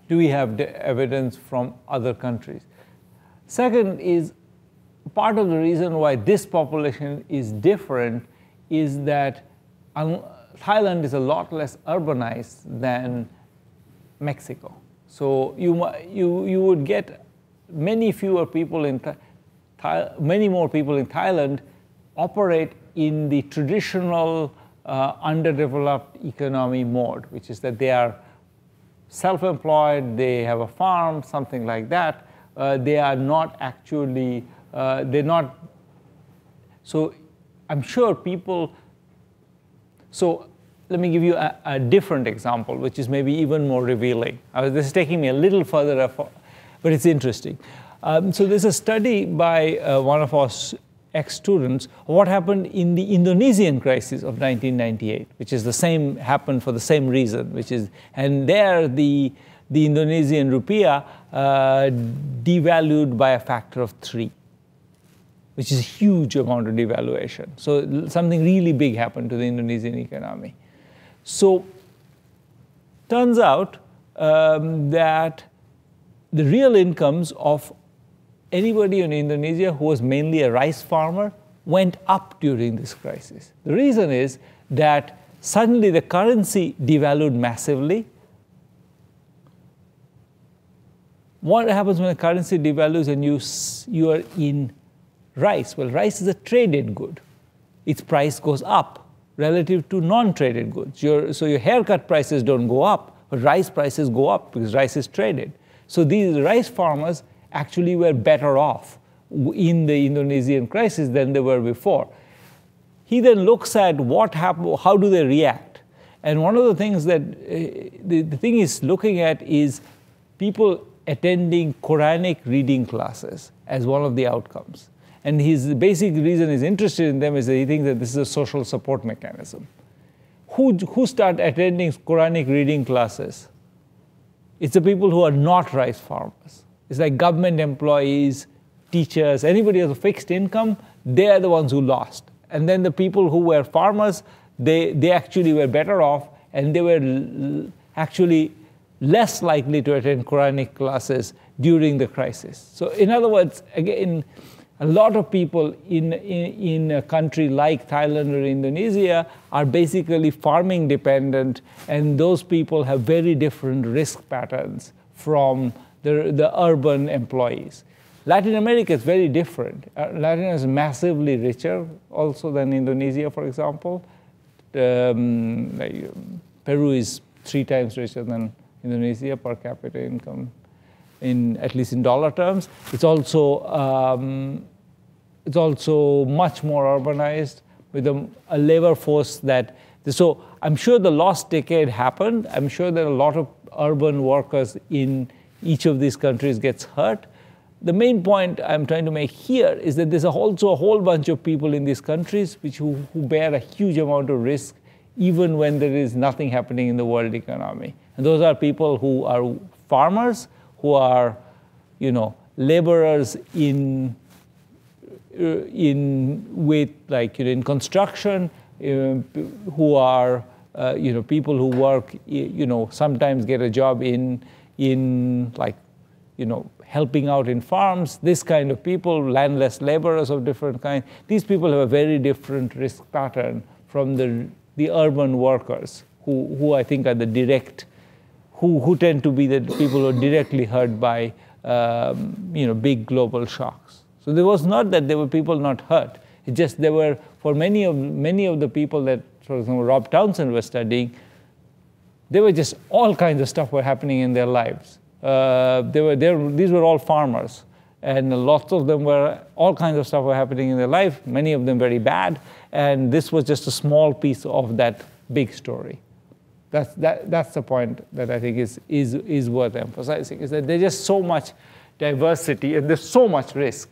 do we have evidence from other countries? Second is, part of the reason why this population is different is that Thailand is a lot less urbanized than Mexico. So you would get many fewer people in many more people in Thailand operate in the traditional underdeveloped economy mode, which is that they are self-employed, they have a farm, something like that. They are not actually, they're not, so I'm sure people, so let me give you a different example, which is maybe even more revealing. This is taking me a little further, but it's interesting. So there's a study by one of our ex-students, what happened in the Indonesian crisis of 1998, which is the same, happened for the same reason, which is, and there the Indonesian rupiah devalued by a factor of 3, which is a huge amount of devaluation. So something really big happened to the Indonesian economy. So turns out that the real incomes of anybody in Indonesia who was mainly a rice farmer went up during this crisis. The reason is that suddenly the currency devalued massively. What happens when a currency devalues and you are in rice? Well, rice is a traded good. Its price goes up relative to non-traded goods. So your haircut prices don't go up, but rice prices go up because rice is traded. So these rice farmers actually were better off in the Indonesian crisis than they were before. He then looks at what happened, how do they react? And one of the things that the thing he's looking at is people attending Quranic reading classes as one of the outcomes. And his basic reason he's interested in them is that he thinks that this is a social support mechanism. Who start attending Quranic reading classes? It's the people who are not rice farmers. It's like government employees, teachers, anybody who has a fixed income, they are the ones who lost. And then the people who were farmers, they actually were better off, and they were actually less likely to attend Quranic classes during the crisis. So in other words, again, a lot of people in a country like Thailand or Indonesia are basically farming dependent, and those people have very different risk patterns from the urban employees. Latin America is very different. Latin America is massively richer also than Indonesia, for example. Peru is 3 times richer than Indonesia per capita income, at least in dollar terms. It's also much more urbanized with a labor force that, so I'm sure the lost decade happened. I'm sure that a lot of urban workers in each of these countries gets hurt. The main point I'm trying to make here is that there's also a whole bunch of people in these countries who bear a huge amount of risk even when there is nothing happening in the world economy. And those are people who are farmers, who are, laborers in construction, who are, people who work, sometimes get a job in helping out in farms, this kind of people, landless laborers of different kinds. These people have a very different risk pattern from the urban workers, who I think are the direct, who tend to be the people who are directly hurt by, big global shocks. So there was not that there were people not hurt. It just there were, for many of the people that, for example, Rob Townsend was studying, there were just all kinds of stuff were happening in their lives. These were all farmers, and lots of them were, all kinds of stuff were happening in their life, many of them very bad, and this was just a small piece of that big story. That's the point that I think is worth emphasizing, is that there's just so much diversity and there's so much risk